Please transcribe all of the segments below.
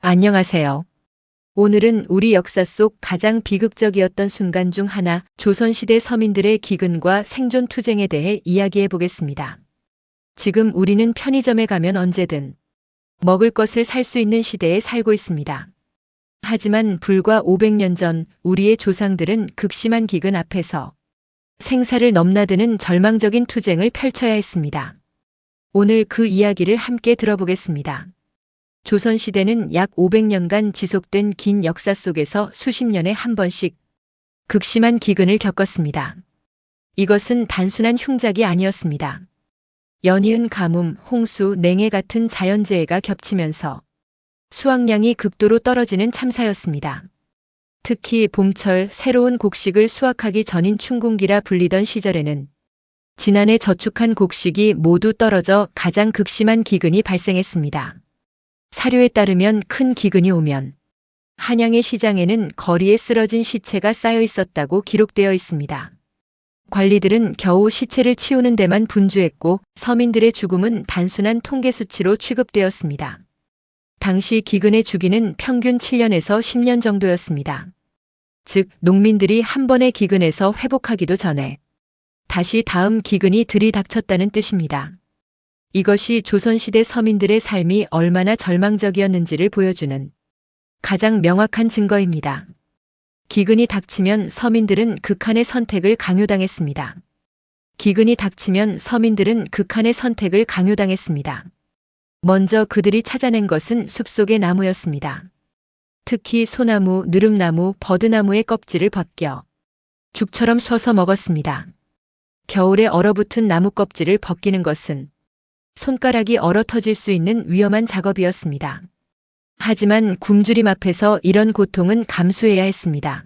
안녕하세요. 오늘은 우리 역사 속 가장 비극적이었던 순간 중 하나, 조선시대 서민들의 기근과 생존 투쟁에 대해 이야기해 보겠습니다. 지금 우리는 편의점에 가면 언제든 먹을 것을 살 수 있는 시대에 살고 있습니다. 하지만 불과 500년 전 우리의 조상들은 극심한 기근 앞에서 생사를 넘나드는 절망적인 투쟁을 펼쳐야 했습니다. 오늘 그 이야기를 함께 들어보겠습니다. 조선시대는 약 500년간 지속된 긴 역사 속에서 수십 년에 한 번씩 극심한 기근을 겪었습니다. 이것은 단순한 흉작이 아니었습니다. 연이은 가뭄, 홍수, 냉해 같은 자연재해가 겹치면서 수확량이 극도로 떨어지는 참사였습니다. 특히 봄철 새로운 곡식을 수확하기 전인 춘궁기라 불리던 시절에는 지난해 저축한 곡식이 모두 떨어져 가장 극심한 기근이 발생했습니다. 사료에 따르면 큰 기근이 오면 한양의 시장에는 거리에 쓰러진 시체가 쌓여 있었다고 기록되어 있습니다. 관리들은 겨우 시체를 치우는 데만 분주했고 서민들의 죽음은 단순한 통계 수치로 취급되었습니다. 당시 기근의 주기는 평균 7년에서 10년 정도였습니다. 즉, 농민들이 한 번의 기근에서 회복하기도 전에 다시 다음 기근이 들이닥쳤다는 뜻입니다. 이것이 조선시대 서민들의 삶이 얼마나 절망적이었는지를 보여주는 가장 명확한 증거입니다. 기근이 닥치면 서민들은 극한의 선택을 강요당했습니다. 기근이 닥치면 서민들은 극한의 선택을 강요당했습니다. 먼저 그들이 찾아낸 것은 숲속의 나무였습니다. 특히 소나무, 느릅나무, 버드나무의 껍질을 벗겨 죽처럼 숴서 먹었습니다. 겨울에 얼어붙은 나무 껍질을 벗기는 것은 손가락이 얼어 터질 수 있는 위험한 작업이었습니다. 하지만 굶주림 앞에서 이런 고통은 감수해야 했습니다.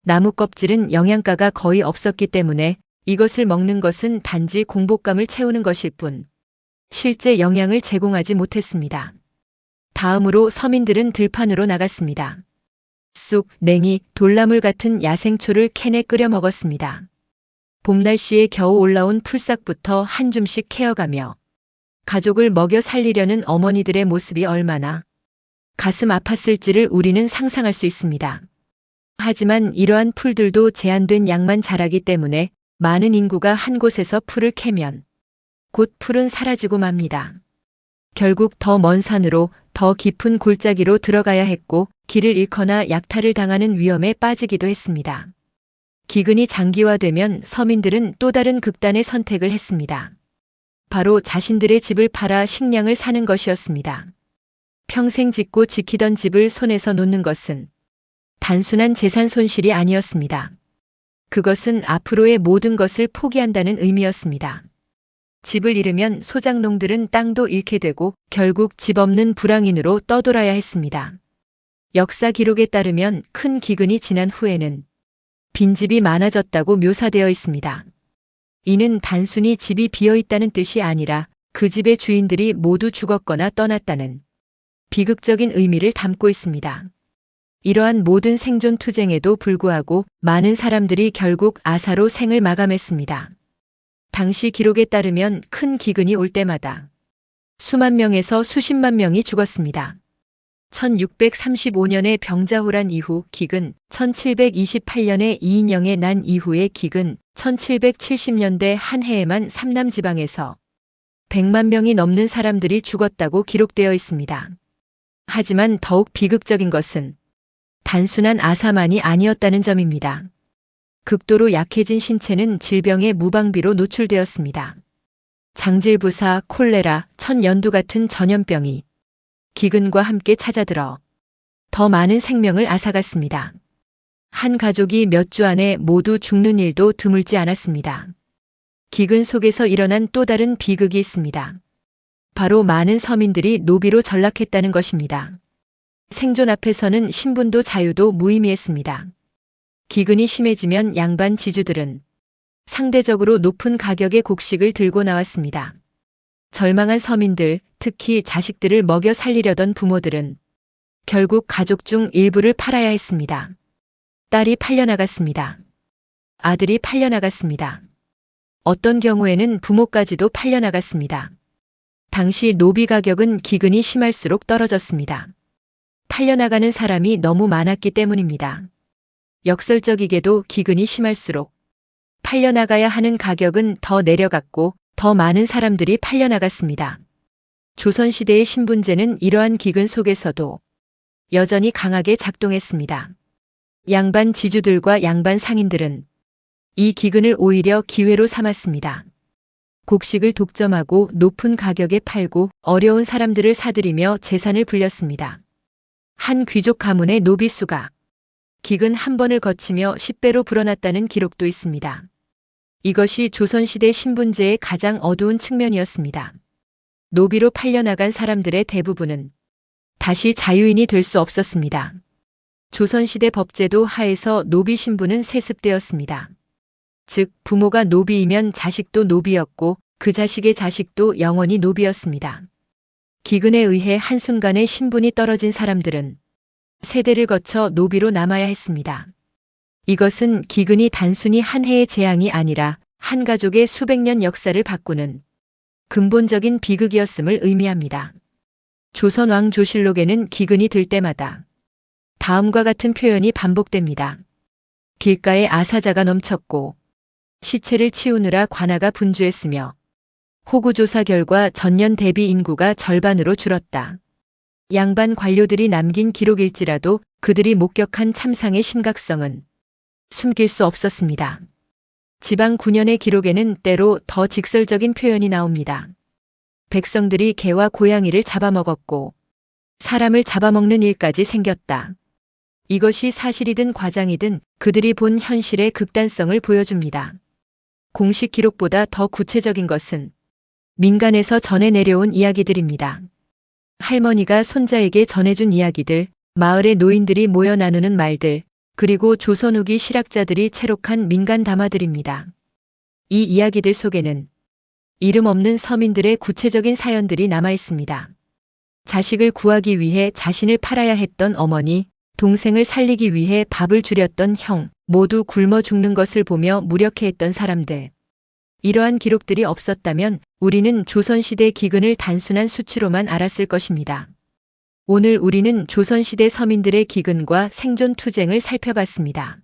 나무 껍질은 영양가가 거의 없었기 때문에 이것을 먹는 것은 단지 공복감을 채우는 것일 뿐 실제 영양을 제공하지 못했습니다. 다음으로 서민들은 들판으로 나갔습니다. 쑥, 냉이, 돌나물 같은 야생초를 캔에 끓여 먹었습니다. 봄 날씨에 겨우 올라온 풀싹부터 한 줌씩 캐어가며 가족을 먹여 살리려는 어머니들의 모습이 얼마나 가슴 아팠을지를 우리는 상상할 수 있습니다. 하지만 이러한 풀들도 제한된 양만 자라기 때문에 많은 인구가 한 곳에서 풀을 캐면 곧 풀은 사라지고 맙니다. 결국 더 먼 산으로 더 깊은 골짜기로 들어가야 했고 길을 잃거나 약탈을 당하는 위험에 빠지기도 했습니다. 기근이 장기화되면 서민들은 또 다른 극단의 선택을 했습니다. 바로 자신들의 집을 팔아 식량을 사는 것이었습니다. 평생 짓고 지키던 집을 손에서 놓는 것은 단순한 재산 손실이 아니었습니다. 그것은 앞으로의 모든 것을 포기한다는 의미였습니다. 집을 잃으면 소작농들은 땅도 잃게 되고 결국 집 없는 불황인으로 떠돌아야 했습니다. 역사 기록에 따르면 큰 기근이 지난 후에는 빈집이 많아졌다고 묘사되어 있습니다. 이는 단순히 집이 비어 있다는 뜻이 아니라 그 집의 주인들이 모두 죽었거나 떠났다는 비극적인 의미를 담고 있습니다. 이러한 모든 생존 투쟁에도 불구하고 많은 사람들이 결국 아사로 생을 마감했습니다. 당시 기록에 따르면 큰 기근이 올 때마다 수만 명에서 수십만 명이 죽었습니다. 1635년에 병자호란 이후 기근, 1728년에 이인영에 난 이후의 기근, 1770년대 한 해에만 삼남 지방에서 100만 명이 넘는 사람들이 죽었다고 기록되어 있습니다. 하지만 더욱 비극적인 것은 단순한 아사만이 아니었다는 점입니다. 극도로 약해진 신체는 질병의 무방비로 노출되었습니다. 장질부사, 콜레라, 천연두 같은 전염병이 기근과 함께 찾아들어 더 많은 생명을 앗아갔습니다. 한 가족이 몇 주 안에 모두 죽는 일도 드물지 않았습니다. 기근 속에서 일어난 또 다른 비극이 있습니다. 바로 많은 서민들이 노비로 전락했다는 것입니다. 생존 앞에서는 신분도 자유도 무의미했습니다. 기근이 심해지면 양반 지주들은 상대적으로 높은 가격의 곡식을 들고 나왔습니다. 절망한 서민들, 특히 자식들을 먹여 살리려던 부모들은 결국 가족 중 일부를 팔아야 했습니다. 딸이 팔려나갔습니다. 아들이 팔려나갔습니다. 어떤 경우에는 부모까지도 팔려나갔습니다. 당시 노비 가격은 기근이 심할수록 떨어졌습니다. 팔려나가는 사람이 너무 많았기 때문입니다. 역설적이게도 기근이 심할수록 팔려나가야 하는 가격은 더 내려갔고 더 많은 사람들이 팔려나갔습니다. 조선시대의 신분제는 이러한 기근 속에서도 여전히 강하게 작동했습니다. 양반 지주들과 양반 상인들은 이 기근을 오히려 기회로 삼았습니다. 곡식을 독점하고 높은 가격에 팔고 어려운 사람들을 사들이며 재산을 불렸습니다. 한 귀족 가문의 노비수가 기근 한 번을 거치며 10배로 불어났다는 기록도 있습니다. 이것이 조선시대 신분제의 가장 어두운 측면이었습니다. 노비로 팔려나간 사람들의 대부분은 다시 자유인이 될 수 없었습니다. 조선시대 법제도 하에서 노비 신분은 세습되었습니다. 즉 부모가 노비이면 자식도 노비였고 그 자식의 자식도 영원히 노비였습니다. 기근에 의해 한순간에 신분이 떨어진 사람들은 세대를 거쳐 노비로 남아야 했습니다. 이것은 기근이 단순히 한 해의 재앙이 아니라 한 가족의 수백 년 역사를 바꾸는 근본적인 비극이었음을 의미합니다. 조선 왕 조실록에는 기근이 들 때마다 다음과 같은 표현이 반복됩니다. 길가에 아사자가 넘쳤고 시체를 치우느라 관아가 분주했으며 호구조사 결과 전년 대비 인구가 절반으로 줄었다. 양반 관료들이 남긴 기록일지라도 그들이 목격한 참상의 심각성은 숨길 수 없었습니다. 지방 9년의 기록에는 때로 더 직설적인 표현이 나옵니다. 백성들이 개와 고양이를 잡아먹었고 사람을 잡아먹는 일까지 생겼다. 이것이 사실이든 과장이든 그들이 본 현실의 극단성을 보여줍니다. 공식 기록보다 더 구체적인 것은 민간에서 전해 내려온 이야기들입니다. 할머니가 손자에게 전해준 이야기들, 마을의 노인들이 모여 나누는 말들, 그리고 조선 후기 실학자들이 채록한 민간 담화들입니다. 이 이야기들 속에는 이름 없는 서민들의 구체적인 사연들이 남아 있습니다. 자식을 구하기 위해 자신을 팔아야 했던 어머니, 동생을 살리기 위해 밥을 줄였던 형, 모두 굶어 죽는 것을 보며 무력해했던 사람들. 이러한 기록들이 없었다면 우리는 조선시대 기근을 단순한 수치로만 알았을 것입니다. 오늘 우리는 조선시대 서민들의 기근과 생존 투쟁을 살펴봤습니다.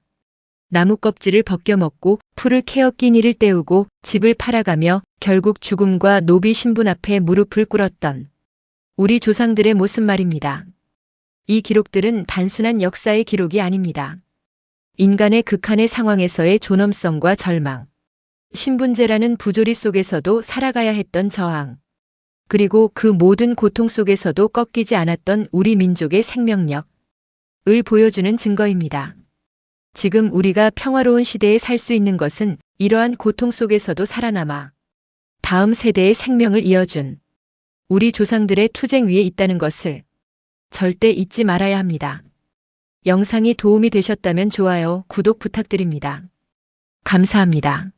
나무 껍질을 벗겨 먹고 풀을 캐어 끼니를 때우고 집을 팔아가며 결국 죽음과 노비 신분 앞에 무릎을 꿇었던 우리 조상들의 모습 말입니다. 이 기록들은 단순한 역사의 기록이 아닙니다. 인간의 극한의 상황에서의 존엄성과 절망, 신분제라는 부조리 속에서도 살아가야 했던 저항, 그리고 그 모든 고통 속에서도 꺾이지 않았던 우리 민족의 생명력을 보여주는 증거입니다. 지금 우리가 평화로운 시대에 살 수 있는 것은 이러한 고통 속에서도 살아남아 다음 세대의 생명을 이어준 우리 조상들의 투쟁 위에 있다는 것을 절대 잊지 말아야 합니다. 영상이 도움이 되셨다면 좋아요, 구독 부탁드립니다. 감사합니다.